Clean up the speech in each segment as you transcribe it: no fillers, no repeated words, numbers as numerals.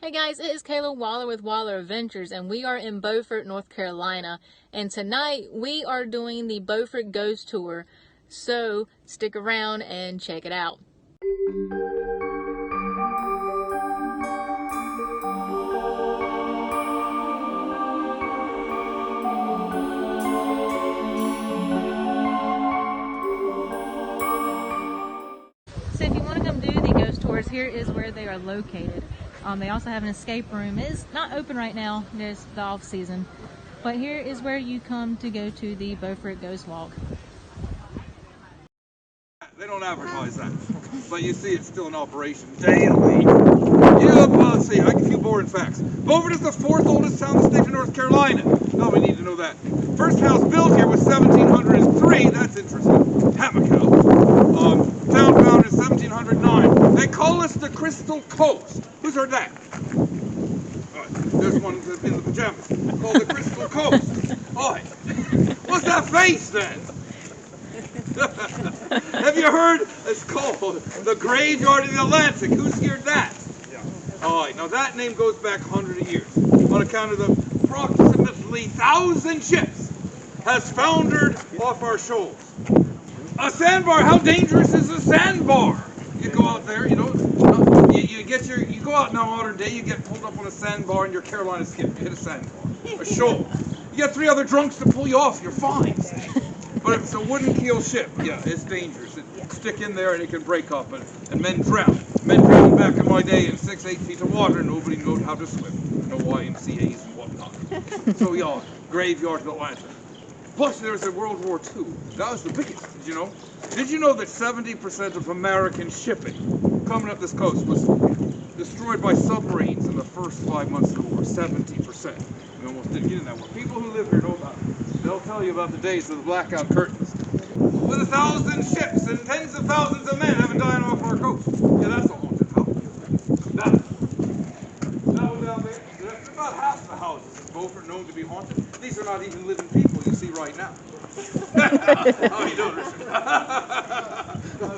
Hey guys, it is Kayla Waller with Waller Adventures, and we are in Beaufort, North Carolina. And tonight we are doing the Beaufort Ghost Tour. So stick around and check it out. So if you want to come do the ghost tours, here is where they are located. They also have an escape room. It is not open right now, there's the off season. But here is where you come to go to the Beaufort Ghost Walk. They don't advertise that, but you see it's still in operation daily. Let's see, I can few boring facts. Beaufort is the fourth oldest town in the state of North Carolina. No, we need to know that. First house built here was 1703, that's interesting. Hammock house. Town founded in 1709. They call us the Crystal Coast. Who's heard that? There's one in the pajamas called the Crystal Coast. All right. What's that face then? Have you heard? It's called the Graveyard of the Atlantic. Who's heard that? Yeah. All right. Now that name goes back 100 years on account of the approximately 1,000 ships has foundered off our shoals. A sandbar. How dangerous is a sandbar? You go out there, you go out now modern day, you get pulled up on a sandbar in your Carolina skip. You hit a sandbar, a shoal. You get 3 other drunks to pull you off, you're fine. But if it's a wooden keel ship, yeah, it's dangerous. It stick in there and it can break up, and men drown. Men drowned back in my day in 6-8 feet of water. Nobody knew how to swim. No YMCA's and whatnot. So yeah, Graveyard of the Atlantic. Plus, there's a World War II. That was the biggest, did you know? Did you know that 70% of American shipping coming up this coast was destroyed by submarines in the first 5 months of the war? 70%. We almost didn't get in that war. People who live here know about it. They'll tell you about the days of the blackout curtains. With 1,000 ships and tens of thousands of men having died off our coast. Yeah, that's a haunted house. That was out there. That's about half the houses in Beaufort known to be haunted. These are not even living people you see right now. How are you doing, Richard?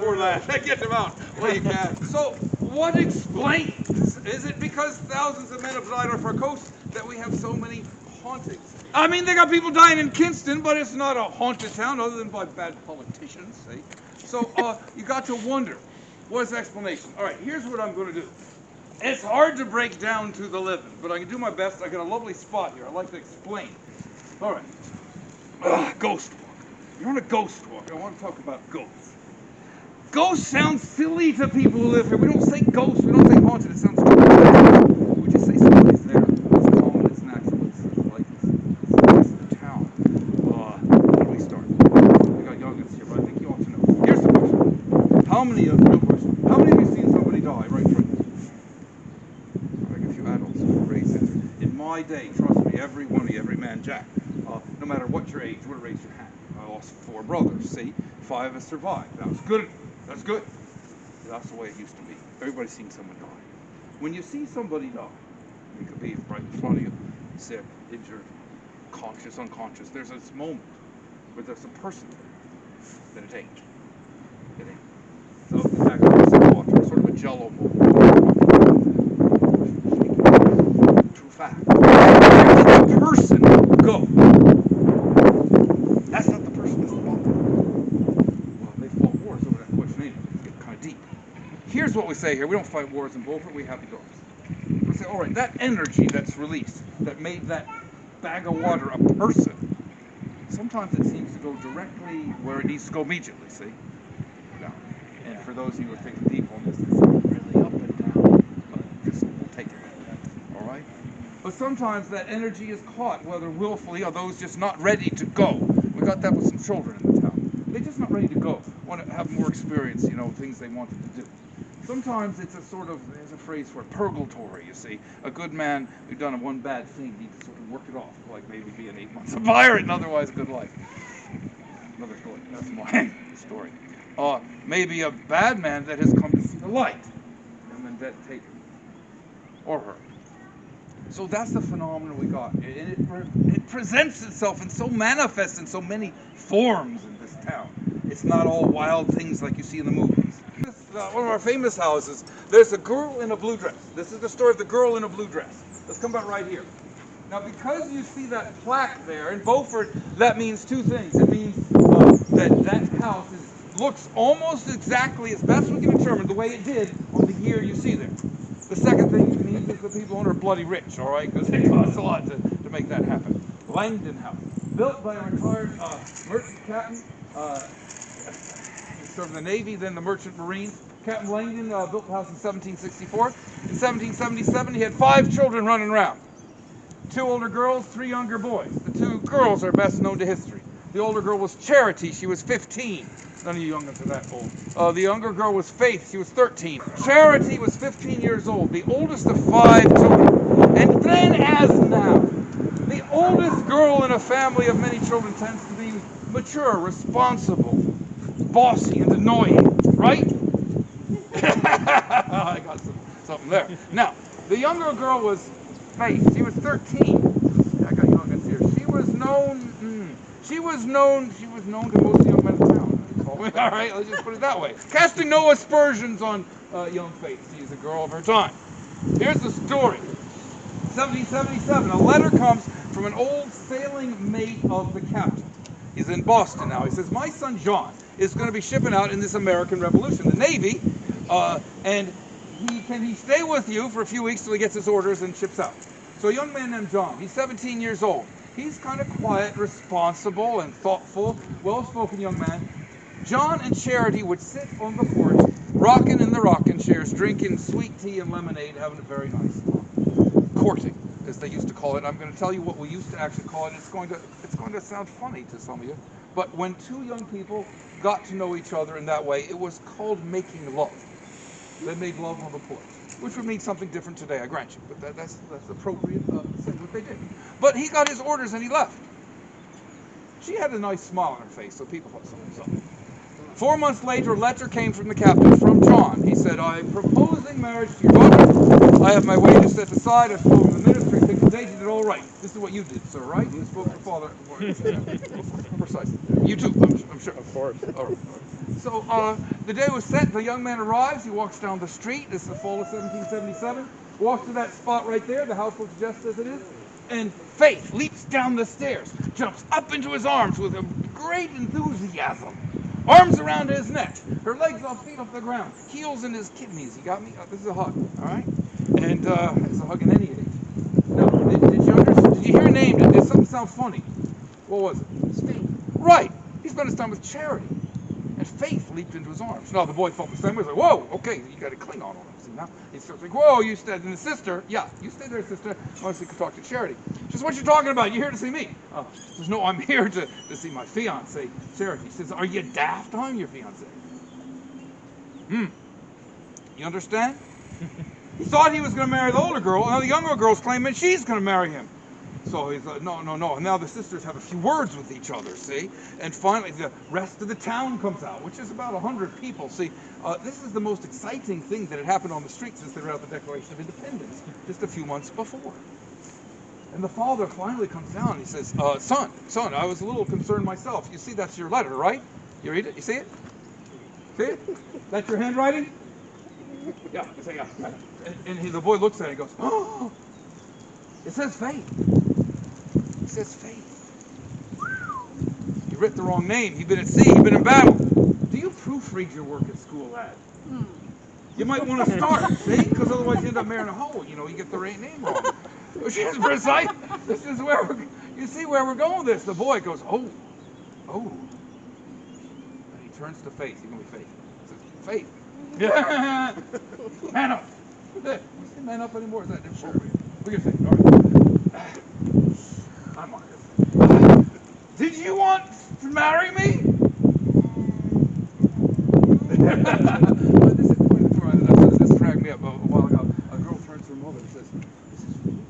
Poor lad. Get him out while you can. So, what explains? Is it because thousands of men have died off our coast that we have so many hauntings? I mean, they got people dying in Kinston, but it's not a haunted town other than by bad politicians, see? So, you got to wonder, what's the explanation? All right, here's what I'm going to do. It's hard to break down to the living, but I can do my best. I got a lovely spot here. I'd like to explain. All right. Ghost walk. You're on a ghost walk. I want to talk about ghosts. Ghosts sound silly to people who live here. We don't say ghosts. We don't say haunted. It sounds stupid. We just say somebody's there. It's calm. It's natural. It's like it's the town. How do we start? We got youngins here, but I think you ought to know. Here's the question. How many of you seen somebody die right in front of you? Like a few adults who raised it. In my day, trust me, every one of you, every man jack, no matter what your age, would have raised your hand. I lost 4 brothers, see? 5 have survived. That was good. That's good. That's the way it used to be. Everybody's seen someone die. When you see somebody die, it could be right in front of you, sick, injured, conscious, unconscious. There's this moment where there's a person there that it ain't. It ain't. So in fact, there's some water, sort of a jello moment. True fact. Where did the person go? That's not the person that's involved. Well, they fought wars over that question anyway. It's getting kind of deep. Here's what we say here. We don't fight wars in Beaufort. We have the ghosts. We say, all right, that energy that's released, that made that bag of water a person, sometimes it seems to go directly where it needs to go immediately, see? Down. And for those of you who are thinking deep on this, it's not really up and down, but just we'll take it. All right? But sometimes that energy is caught, whether willfully or those just not ready to go. We got that with some children in the town. They're just not ready to go. Want to have more experience, things they wanted to do. Sometimes it's a sort of, there's a phrase for it, purgatory, you see. A good man who'd done one bad thing needs to sort of work it off, like maybe being 8 months of pirate and otherwise a good life. Another story. That's my story. Maybe a bad man that has come to see the light and then that take him or her. So that's the phenomenon we got. And it presents itself and so manifests in so many forms in this town. It's not all wild things like you see in the movies. one of our famous houses, there's a girl in a blue dress. This is the story of the girl in a blue dress. Let's come back right here. Now, because you see that plaque there in Beaufort, that means two things. It means that house looks almost exactly, as best we can determine, the way it did on the year you see there. The second thing it means is the people on it are bloody rich, all right, because it costs a lot to make that happen. Langdon House, built by a retired merchant captain. He served in the Navy, then the Merchant Marines. Captain Langdon built the house in 1764. In 1777, he had 5 children running around. 2 older girls, 3 younger boys. The 2 girls are best known to history. The older girl was Charity. She was 15. None of you young ones are that old. The younger girl was Faith. She was 13. Charity was 15 years old, the oldest of 5 children. And then as now, the oldest girl in a family of many children tends to be mature, responsible, bossy, and annoying, right? I got something there. Now, the younger girl was Faith. She was 13. I got youngins here. She was known to most young men in town. All right, let's just put it that way. Casting no aspersions on young Faith. She's a girl of her time. Here's the story. 1777, a letter comes from an old sailing mate of the captain. He's in Boston now. He says, my son John is going to be shipping out in this American Revolution, the Navy, and can he stay with you for a few weeks till he gets his orders and ships out? So a young man named John, he's 17 years old. He's kind of quiet, responsible, and thoughtful, well-spoken young man. John and Charity would sit on the porch, rocking in the rocking chairs, drinking sweet tea and lemonade, having a very nice time. Courting, as they used to call it. I'm going to tell you what we used to actually call it. It's going to sound funny to some of you, but when 2 young people got to know each other in that way, it was called making love. They made love on the porch, which would mean something different today, I grant you, but that's appropriate say what they did. But he got his orders and he left. She had a nice smile on her face, so people thought something was up. 4 months later, a letter came from the captain, from John. He said, I'm proposing marriage to your daughter. I have my wages set aside. I've spoken to the ministry, picked the date. You did all right. This is what you did, sir, right? You spoke to father. Precisely. You too, I'm sure. Of course. All right. So the day was set. The young man arrives. He walks down the street. This is the fall of 1777. Walks to that spot right there. The house looks just as it is. And Faith leaps down the stairs, jumps up into his arms with a great enthusiasm. Arms around his neck, her legs off, feet off the ground, heels in his kidneys. You got me? This is a hug, all right? And it's a hug in any age. Now, did you hear her name? Did something sound funny? What was it? Faith. Right. He spent his time with Charity. And Faith leaped into his arms. Now, the boy felt the same way. He's like, whoa, okay, you got to cling on him. See, now he starts like, whoa, you stayed. And the sister, yeah, you stay there, sister. Honestly, could talk to Charity. She says, what you talking about? You here to see me? She says, no, I'm here to see my fiance, Charity. He says, are you daft? I'm your fiance. You understand? He thought he was going to marry the older girl, and now the younger girl's claiming she's going to marry him. So he's like, no. And now the sisters have a few words with each other, see? And finally, the rest of the town comes out, which is about 100 people. See, this is the most exciting thing that had happened on the street since they read out the Declaration of Independence, just a few months before. And the father finally comes down and he says, son, I was a little concerned myself. You see, that's your letter, right? You read it? You see it? See it? That's your handwriting? Yeah, you say, yeah. And the boy looks at it and goes, oh, it says Faith. It says Faith. You writ the wrong name. You've been at sea. You've been in battle. Do you proofread your work at school, lad? You might want to start, see? Because otherwise you end up marrying a hoe. You know, you get the right name wrong. Which is precise. This is where you see where we're going with this. The boy goes, oh. And he turns to Faith. He's going to be Faith. He says, Faith. Yeah. Man up. There. You say man up anymore? Is that different? We're going to say, all right. I'm on it. Did you want to marry me? This cracked me up a while ago. A girl turns to her mother and says, "This is for you."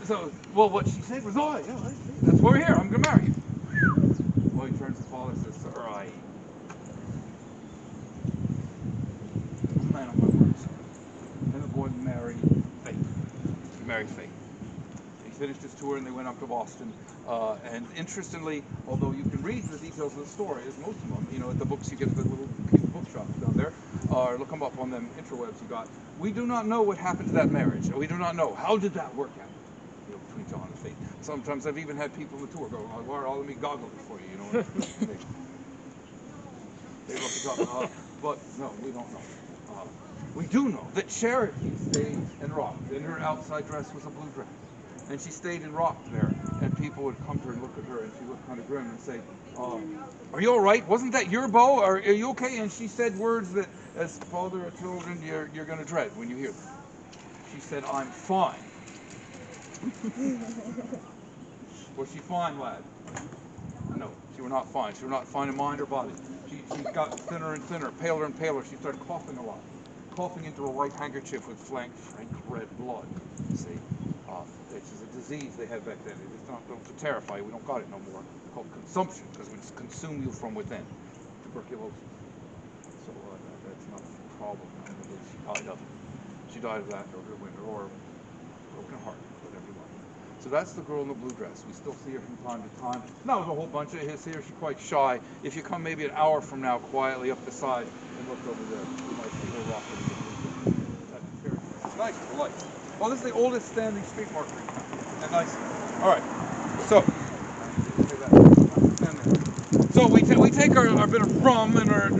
So, well, what she said was, "Oh, yeah, that's why we're here. I'm going to marry you." Well, he turns to the father and says, "Sir, I'm a man of my word, sir." And the boy married Faith. He married Faith. He finished his tour and they went up to Boston. And interestingly, although you can read the details of the story, as most of them, you know, at the books you get at the little cute bookshops down there, or look them up on them interwebs you got. We do not know what happened to that marriage. We do not know. How did that work out? You know, between John and Fate. Sometimes I've even had people on the tour go, "Oh, Laura, let me goggle it for you," you know. They look it up. But no, we don't know. We do know that Charity stayed and rocked, and her outside dress was a blue dress. And she stayed and rocked there, and people would come to her and look at her, and she looked kind of grim and say, "Are you all right? Wasn't that your bow? Are you okay?" And she said words that, as father of children, you're going to dread when you hear them. She said, "I'm fine." Was she fine, lad? No, she was not fine. She was not fine in mind or body. She got thinner and thinner, paler and paler. She started coughing a lot, coughing into a white handkerchief with frank red blood. See, which is a disease they had back then. It's not to terrify you. We don't got it no more. It's called consumption, because it would consume you from within. Tuberculosis. So that's not a problem. She died of it. She died of that over the winter, or broken heart, whatever you want. So that's the girl in the blue dress. We still see her from time to time. Not with a whole bunch of his here. She's quite shy. If you come maybe an hour from now quietly up the side and look over there, you might see her rocking the blue dress. That's very nice for life. Well, this is the oldest standing street marker. Isn't that nice? All right. So we take our bit of rum and our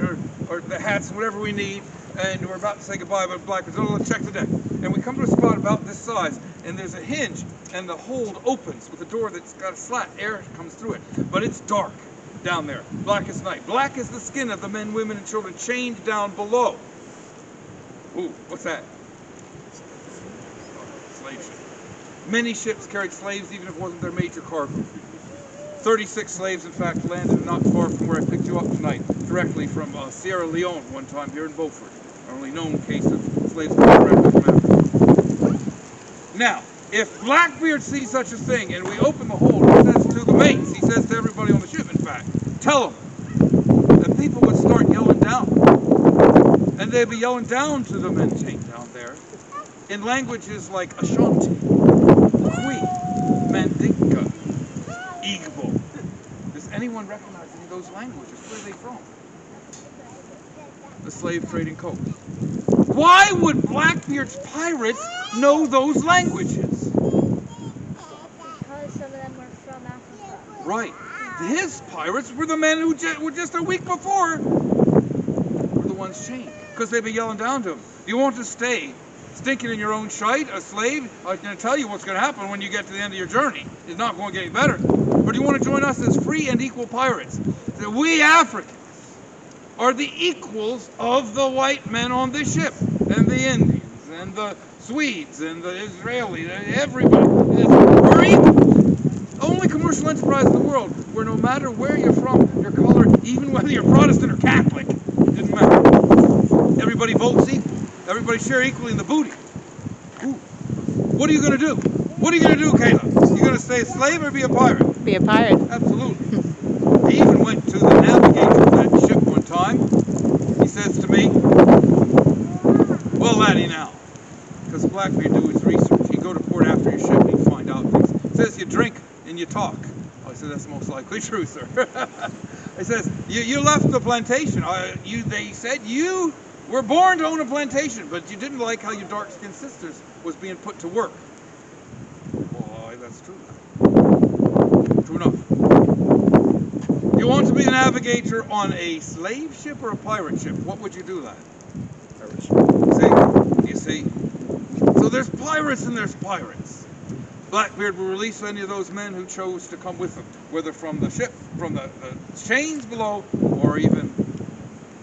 the hats and whatever we need, and we're about to say goodbye, but Blackbeard, so let's check the deck. And we come to a spot about this size, and there's a hinge, and the hold opens with a door that's got a slat. Air comes through it, but it's dark down there, black as night. Black as the skin of the men, women, and children chained down below. Ooh, what's that? Slave ship. Many ships carried slaves, even if it wasn't their major cargo. 36 slaves, in fact, landed not far from where I picked you up tonight, directly from Sierra Leone one time here in Beaufort. Our only known case of slaves coming directly from Africa. Now, if Blackbeard sees such a thing, and we open the hold, he says to the mates, he says to everybody on the ship, in fact, tell them that people would start yelling down. And they'd be yelling down to the men chained down there in languages like Ashanti, Cree, Mandinka, Igbo. Does anyone recognize any of those languages? Where are they from? The slave trading coast. Why would Blackbeard's pirates know those languages? Because some of them were from Africa. Right. His pirates were the men who were just a week before were the ones chained. Because they'd be yelling down to him. You want to stay stinking in your own shite, a slave? I was going to tell you what's going to happen when you get to the end of your journey. It's not going to get any better. But you want to join us as free and equal pirates. That we Africans are the equals of the white men on this ship, and the Indians, and the Swedes, and the Israelis, everybody. We're equals. Only commercial enterprise in the world where no matter where you're from, your color, even whether you're Protestant or Catholic, didn't matter. Everybody votes equal. Everybody share equally in the booty. Ooh. What are you going to do? What are you going to do, Caleb? You going to stay a slave or be a pirate? Be a pirate. Absolutely. He even went to the navigator of that ship one time. He says to me, "Well, laddie, now," because Blackbeard do his research. He'd go to port after your ship and he'd find out things. He says, "You drink and you talk." I said, "That's most likely true, sir." He says, you left the plantation. They said you were born to own a plantation, but you didn't like how your dark-skinned sisters was being put to work. Why, that's true. True enough. You want to be a navigator on a slave ship or a pirate ship? What would you do, lad? Pirate ship. See? You see? So there's pirates and there's pirates. Blackbeard will release any of those men who chose to come with him, whether from the ship, from the chains below, or even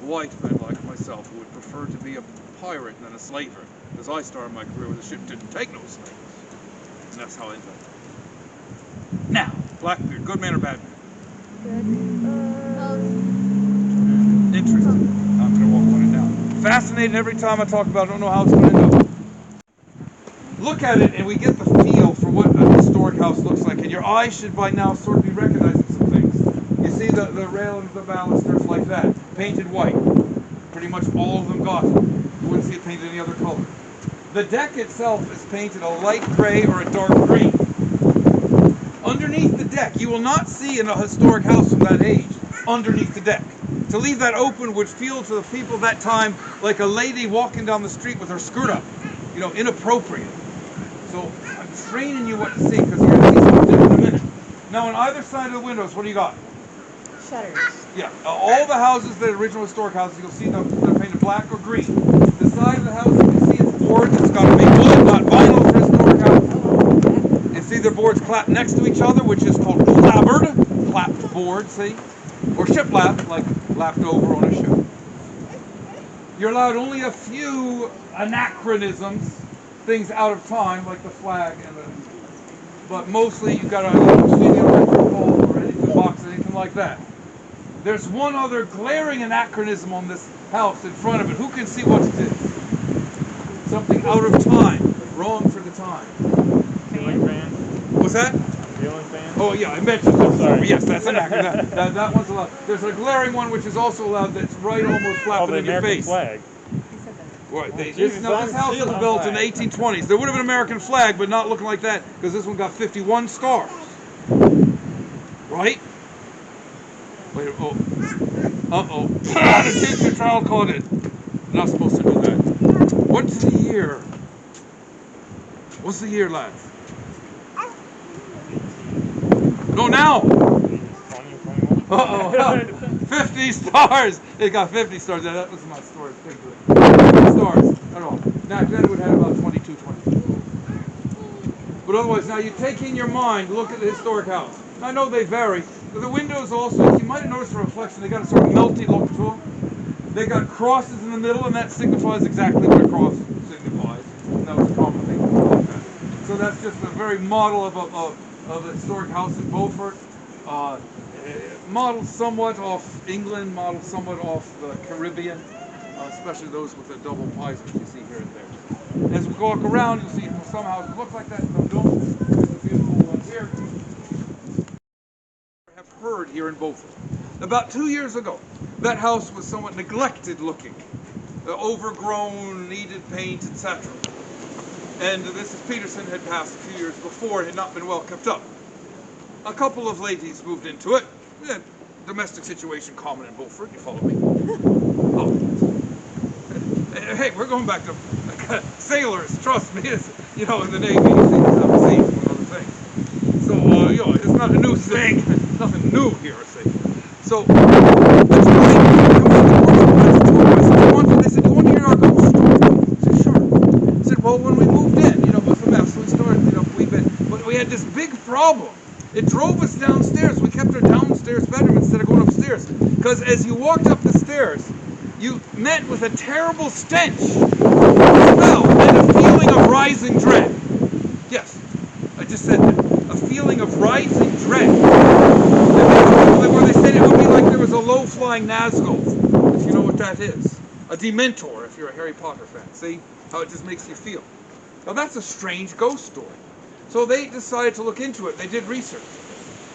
white men like myself who would prefer to be a pirate than a slaver, because I started my career with a ship didn't take no slaves. And that's how I ended up. Now, Blackbeard, good man or bad man? Interesting. I'm going to walk on it now. Fascinating every time I talk about it. I don't know how it's going to end up. Look at it and we get the feel for what a historic house looks like. And your eyes should by now sort of be recognizing some things. You see the railings, the balusters like that, painted white. Pretty much all of them Gothic. You wouldn't see it painted any other color. The deck itself is painted a light gray or a dark green. Underneath the deck, you will not see in a historic house from that age, underneath the deck. To leave that open would feel to the people of that time like a lady walking down the street with her skirt up. You know, inappropriate. So I'm training you what to see because you're going to see something different in a minute. Now on either side of the windows, what do you got? Shutters. Yeah, all the houses, the original historic houses, you'll see them, they're painted black or green. The side of the house, you can see it's board. It's got to be wood, not vinyl for historic house. You see their boards clapped next to each other, which is called clapboard. Clapped board, see? Or shiplap, like lapped over on a ship. You're allowed only a few anachronisms, things out of time, like the flag and the... But mostly you've got a electric pole or anything, box, anything like that. There's one other glaring anachronism on this house in front of it. Who can see what it is? Something out of time, wrong for the time. Ceiling fan. What's that? Ceiling fan. Oh yeah, I mentioned that. Sorry. Yes, that's an acronym. That one's allowed. There's a glaring one which is also allowed that's right almost flapping the in your American face. flag. Right. Jesus, This house was built in the 1820s. There would have been an American flag, but not looking like that because this one got 51 stars. Right? Wait. Oh. Uh-oh. The teacher child caught it. Not supposed to do that. What's the year? What's the year, lads? No, now. 2021. Uh-oh. 50 stars. It got 50 stars. That was my story. 50 stars at all. Now, then it would have about 22, 23. But otherwise, now you take in your mind, look at the historic house. I know they vary. But the windows also, you might have noticed a reflection. They got a sort of melty look to them. They got crosses in the middle, and that signifies exactly what a cross signifies. And that was a common thing. So that's just a very model of a historic house in Beaufort. Modeled somewhat off England, modeled somewhat off the Caribbean, especially those with the double visors you see here and there. As we walk around, you'll see some houses look like that, some don't. There's a beautiful one here. Have heard here in Beaufort. About 2 years ago, that house was somewhat neglected looking, overgrown, needed paint, etc. And Mrs. Peterson had passed a few years before and had not been well kept up. A couple of ladies moved into it. Domestic situation common in Beaufort, you follow me? Oh. Hey, we're going back to sailors, trust me. It's, you know, in the Navy, you see some seas and other things. So, you know, it's not a new thing. Nothing new here, see. So, that's why they said, do you want to hear our ghost story? I said, sure. I said, well, when we moved in, you know, it was a mess. We started, you know, but we had this big problem. It drove us downstairs. We kept our downstairs bedroom instead of going upstairs. Because as you walked up the stairs, you met with a terrible stench, smell, and a feeling of rising dread. Yes, I just said that. A feeling of rising dread. Where they said it would be like there was a low-flying Nazgul, if you know what that is. A Dementor, if you're a Harry Potter fan. See how it just makes you feel. Now that's a strange ghost story. So they decided to look into it. They did research.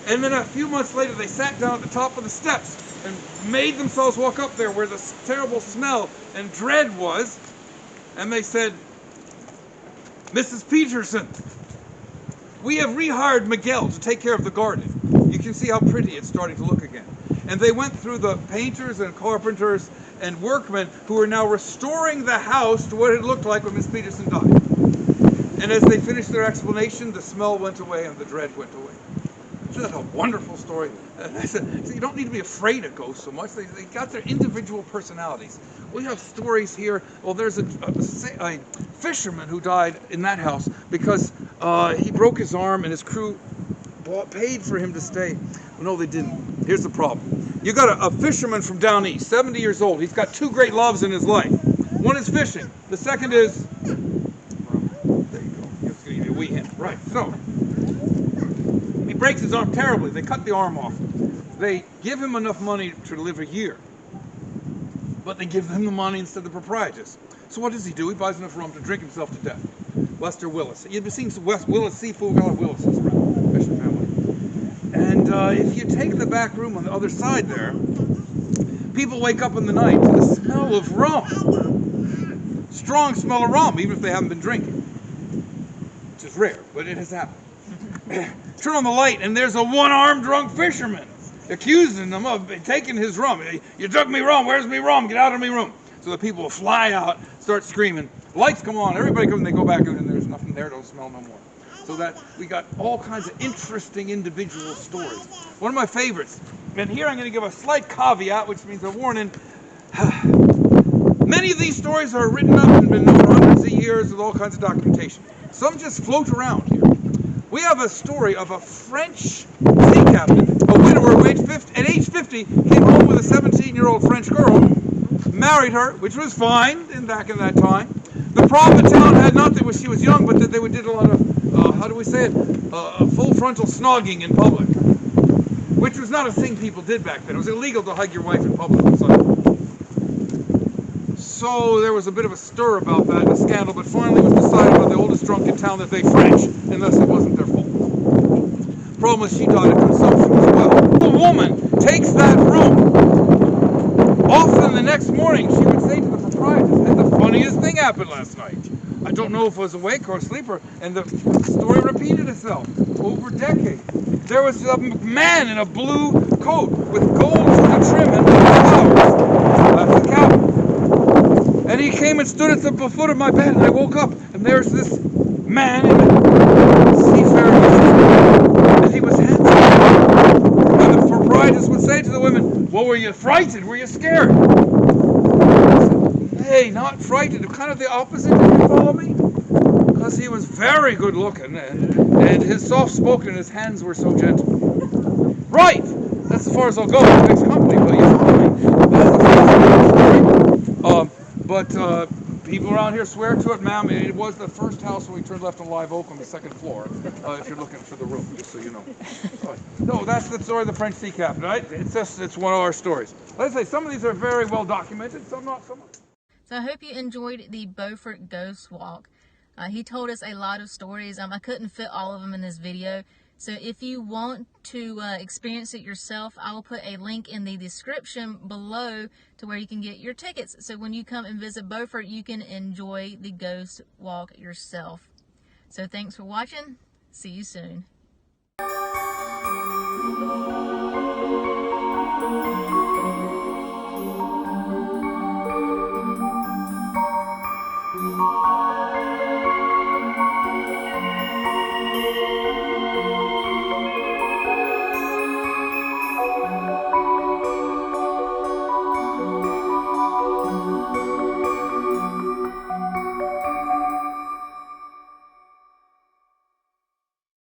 And then a few months later, they sat down at the top of the steps and made themselves walk up there where the terrible smell and dread was. And they said, Mrs. Peterson, we have rehired Miguel to take care of the garden. You can see how pretty it's starting to look again. And they went through the painters and carpenters and workmen who are now restoring the house to what it looked like when Miss Peterson died. And as they finished their explanation, the smell went away and the dread went away. So that's a wonderful story. And I said, so you don't need to be afraid of ghosts so much. They got their individual personalities. We have stories here. Well, there's a fisherman who died in that house because he broke his arm and his crew paid for him to stay. Well, no, they didn't. Here's the problem. You got a fisherman from down east, 70 years old. He's got two great loves in his life. One is fishing. The second is... There you go. Just going to give you a wee hint. Right. So, he breaks his arm terribly. They cut the arm off. They give him enough money to live a year. But they give him the money instead of the proprietors. So what does he do? He buys enough rum to drink himself to death. Lester Willis. You've seen Willis seafood? We got Willis's around. Fishing family. And if you take the back room on the other side there, people wake up in the night to the smell of rum. Strong smell of rum, even if they haven't been drinking. Which is rare, but it has happened. turn on the light, and there's a one-armed drunk fisherman accusing them of taking his rum. You took me rum. Where's me rum? Get out of me room. So the people will fly out, start screaming. Lights come on. Everybody comes, and they go back, and there's nothing there. Don't smell no more. So that we got all kinds of interesting individual stories. One of my favorites, and here I'm going to give a slight caveat, which means a warning. Many of these stories are written up and been known hundreds of years with all kinds of documentation. Some just float around here. We have a story of a French sea captain, a widower who at age 50 came home with a 17-year-old French girl, married her, which was fine back in that time. The problem in town had not that she was young, but that they did a lot of, how do we say it, full frontal snogging in public, which was not a thing people did back then. It was illegal to hug your wife in public. So there was a bit of a stir about that, a scandal, but finally it was decided by the oldest drunk in town that they French, unless it wasn't their fault. Problem is she died of consumption as well. The woman takes that room. Often the next morning she would say to the proprietress, and the funniest thing happened last night. I don't know if I was awake or asleep, and the story repeated itself over decades. There was a man in a blue coat with gold trim and flowers. That's the captain. And he came and stood at the foot of my bed, and I woke up, and there's this man in a seafaring suit, and he was handsome. And the proprietress would say to the women, well, were you frightened? Were you scared? I said, hey, not frightened. Kind of the opposite, if you follow me? Because he was very good looking, and his soft spoken, and his hands were so gentle. Right! That's as far as I'll go. It makes company, but you follow me. That's the story. But people around here swear to it, ma'am. It was the first house when we turned left on Live Oak on the second floor, if you're looking for the room, just so you know. No, that's the story of the French sea captain, right? It's one of our stories. Let's say some of these are very well documented, some not so much. So I hope you enjoyed the Beaufort Ghost Walk. He told us a lot of stories. I couldn't fit all of them in this video. So if you want to experience it yourself, I will put a link in the description below to where you can get your tickets. So when you come and visit Beaufort, you can enjoy the Ghost Walk yourself. So thanks for watching. See you soon.